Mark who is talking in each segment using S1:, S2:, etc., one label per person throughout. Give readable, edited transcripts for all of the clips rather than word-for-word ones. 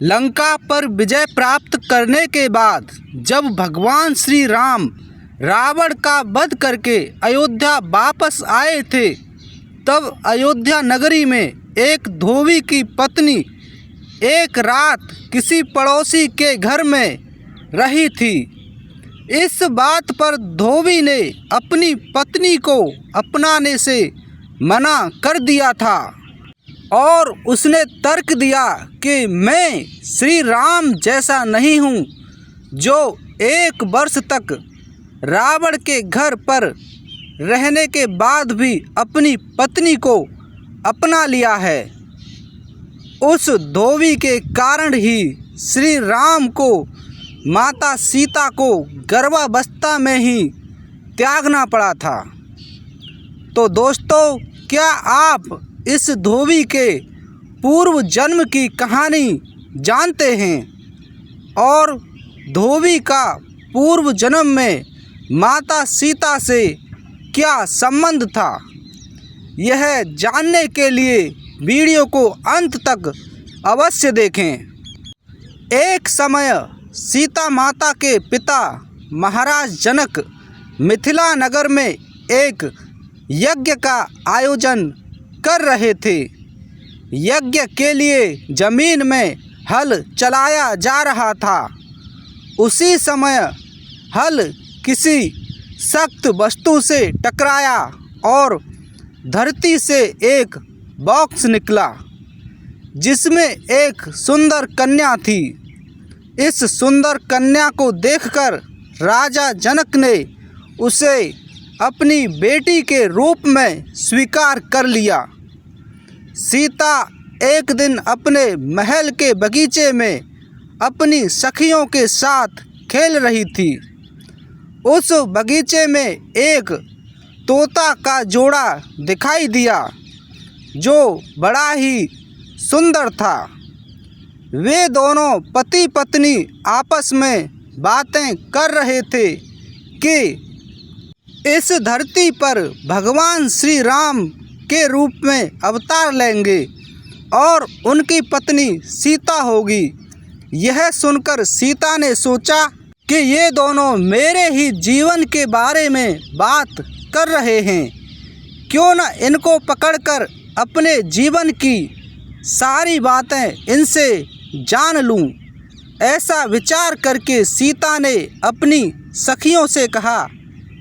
S1: लंका पर विजय प्राप्त करने के बाद जब भगवान श्री राम रावण का वध करके अयोध्या वापस आए थे, तब अयोध्या नगरी में एक धोबी की पत्नी एक रात किसी पड़ोसी के घर में रही थी। इस बात पर धोबी ने अपनी पत्नी को अपनाने से मना कर दिया था और उसने तर्क दिया कि मैं श्री राम जैसा नहीं हूँ जो 1 वर्ष तक रावण के घर पर रहने के बाद भी अपनी पत्नी को अपना लिया है। उस धोबी के कारण ही श्री राम को माता सीता को गर्भावस्था में ही त्यागना पड़ा था। तो दोस्तों, क्या आप इस धोबी के पूर्व जन्म की कहानी जानते हैं और धोबी का पूर्व जन्म में माता सीता से क्या संबंध था? यह जानने के लिए वीडियो को अंत तक अवश्य देखें। एक समय सीता माता के पिता महाराज जनक मिथिला नगर में एक यज्ञ का आयोजन कर रहे थे। यज्ञ के लिए जमीन में हल चलाया जा रहा था। उसी समय हल किसी सख्त वस्तु से टकराया और धरती से एक बॉक्स निकला जिसमें एक सुंदर कन्या थी। इस सुंदर कन्या को देखकर राजा जनक ने उसे अपनी बेटी के रूप में स्वीकार कर लिया। सीता एक दिन अपने महल के बगीचे में अपनी सखियों के साथ खेल रही थी। उस बगीचे में एक तोता का जोड़ा दिखाई दिया जो बड़ा ही सुंदर था। वे दोनों पति पत्नी आपस में बातें कर रहे थे कि इस धरती पर भगवान श्री राम के रूप में अवतार लेंगे और उनकी पत्नी सीता होगी। यह सुनकर सीता ने सोचा कि ये दोनों मेरे ही जीवन के बारे में बात कर रहे हैं, क्यों न इनको पकड़कर अपने जीवन की सारी बातें इनसे जान लूं। ऐसा विचार करके सीता ने अपनी सखियों से कहा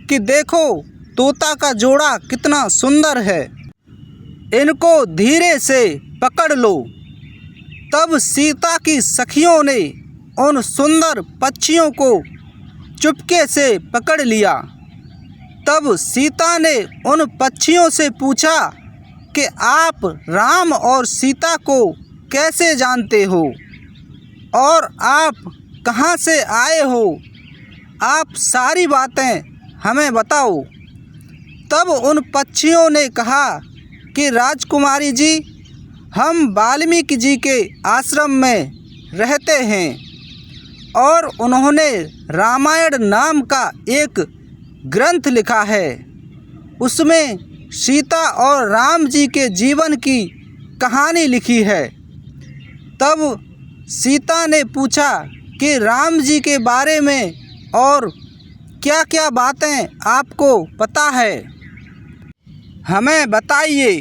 S1: कि देखो, तोता का जोड़ा कितना सुंदर है, इनको धीरे से पकड़ लो। तब सीता की सखियों ने उन सुंदर पक्षियों को चुपके से पकड़ लिया। तब सीता ने उन पक्षियों से पूछा कि आप राम और सीता को कैसे जानते हो और आप कहाँ से आए हो? आप सारी बातें हमें बताओ। तब उन पक्षियों ने कहा कि राजकुमारी जी, हम वाल्मीकि जी के आश्रम में रहते हैं और उन्होंने रामायण नाम का एक ग्रंथ लिखा है। उसमें सीता और राम जी के जीवन की कहानी लिखी है। तब सीता ने पूछा कि राम जी के बारे में और क्या क्या बातें आपको पता है, हमें बताइए।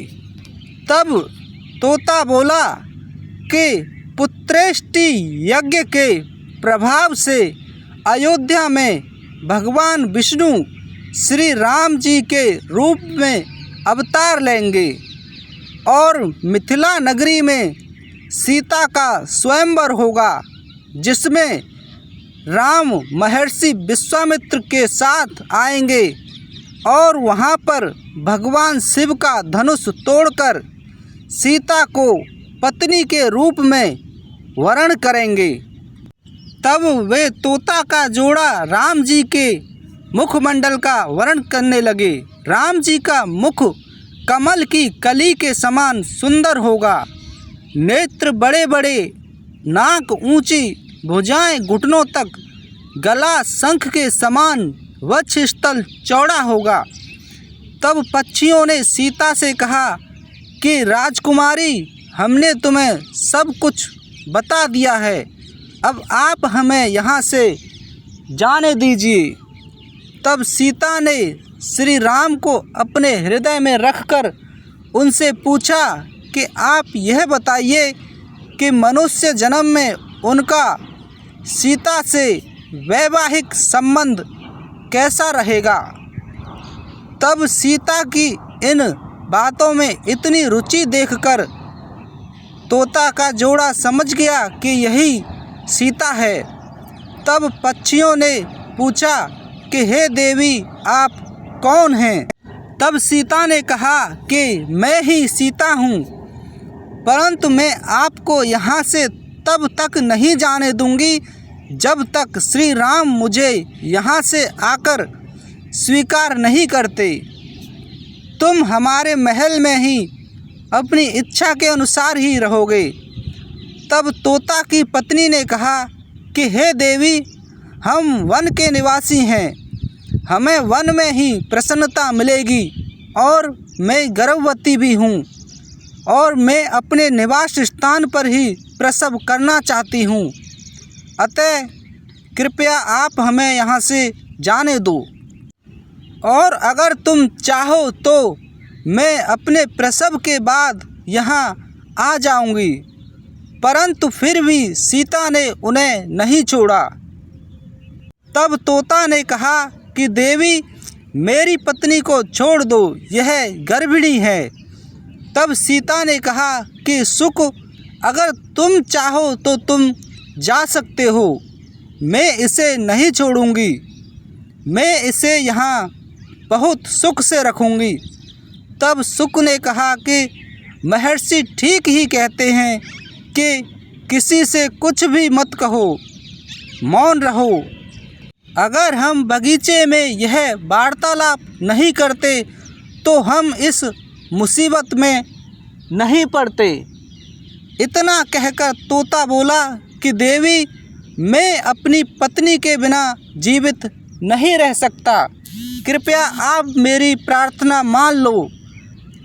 S1: तब तोता बोला कि पुत्रेष्टि यज्ञ के प्रभाव से अयोध्या में भगवान विष्णु श्री राम जी के रूप में अवतार लेंगे और मिथिला नगरी में सीता का स्वयंवर होगा, जिसमें राम महर्षि विश्वामित्र के साथ आएंगे और वहां पर भगवान शिव का धनुष तोड़कर सीता को पत्नी के रूप में वरण करेंगे। तब वे तोता का जोड़ा राम जी के मुखमंडल का वर्ण करने लगे। राम जी का मुख कमल की कली के समान सुंदर होगा, नेत्र बड़े बड़े, नाक ऊंची, भुजाएं घुटनों तक, गला शंख के समान, वक्षस्थल चौड़ा होगा। तब पक्षियों ने सीता से कहा कि राजकुमारी, हमने तुम्हें सब कुछ बता दिया है। अब आप हमें यहाँ से जाने दीजिए। तब सीता ने श्री राम को अपने हृदय में रखकर उनसे पूछा कि आप यह बताइए कि मनुष्य जन्म में उनका सीता से वैवाहिक संबंध कैसा रहेगा। तब सीता की इन बातों में इतनी रुचि देखकर तोता का जोड़ा समझ गया कि यही सीता है। तब पक्षियों ने पूछा कि हे देवी, आप कौन हैं। तब सीता ने कहा कि मैं ही सीता हूँ, परंतु मैं आपको यहाँ से तब तक नहीं जाने दूँगी जब तक श्री राम मुझे यहाँ से आकर स्वीकार नहीं करते। तुम हमारे महल में ही अपनी इच्छा के अनुसार ही रहोगे। तब तोता की पत्नी ने कहा कि हे देवी, हम वन के निवासी हैं, हमें वन में ही प्रसन्नता मिलेगी और मैं गर्भवती भी हूँ और मैं अपने निवास स्थान पर ही प्रसव करना चाहती हूँ। अतः कृपया आप हमें यहाँ से जाने दो, और अगर तुम चाहो तो मैं अपने प्रसव के बाद यहाँ आ जाऊँगी। परंतु फिर भी सीता ने उन्हें नहीं छोड़ा। तब तोता ने कहा कि देवी, मेरी पत्नी को छोड़ दो, यह गर्भिणी है। तब सीता ने कहा कि सुख, अगर तुम चाहो तो तुम जा सकते हो, मैं इसे नहीं छोड़ूंगी, मैं इसे यहाँ बहुत सुख से रखूंगी। तब सुक ने कहा कि महर्षि ठीक ही कहते हैं कि किसी से कुछ भी मत कहो, मौन रहो। अगर हम बगीचे में यह वार्तालाप नहीं करते तो हम इस मुसीबत में नहीं पड़ते। इतना कहकर तोता बोला कि देवी, मैं अपनी पत्नी के बिना जीवित नहीं रह सकता, कृपया आप मेरी प्रार्थना मान लो।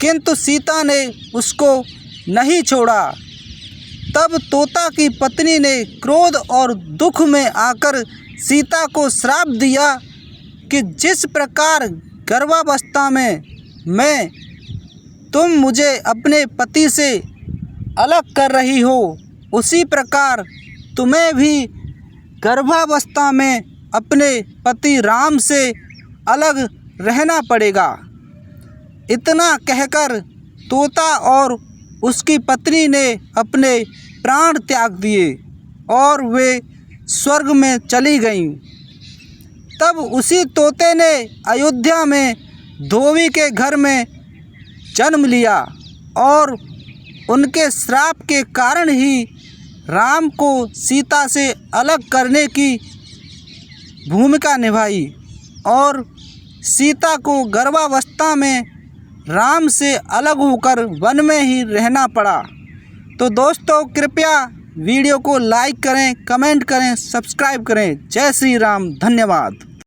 S1: किंतु सीता ने उसको नहीं छोड़ा। तब तोता की पत्नी ने क्रोध और दुख में आकर सीता को श्राप दिया कि जिस प्रकार गर्भावस्था में तुम मुझे अपने पति से अलग कर रही हो, उसी प्रकार तुम्हें भी गर्भावस्था में अपने पति राम से अलग रहना पड़ेगा। इतना कहकर तोता और उसकी पत्नी ने अपने प्राण त्याग दिए और वे स्वर्ग में चली गईं। तब उसी तोते ने अयोध्या में धोबी के घर में जन्म लिया और उनके श्राप के कारण ही राम को सीता से अलग करने की भूमिका निभाई और सीता को गर्भावस्था में राम से अलग होकर वन में ही रहना पड़ा। तो दोस्तों, कृपया वीडियो को लाइक करें, कमेंट करें, सब्सक्राइब करें। जय श्री राम। धन्यवाद।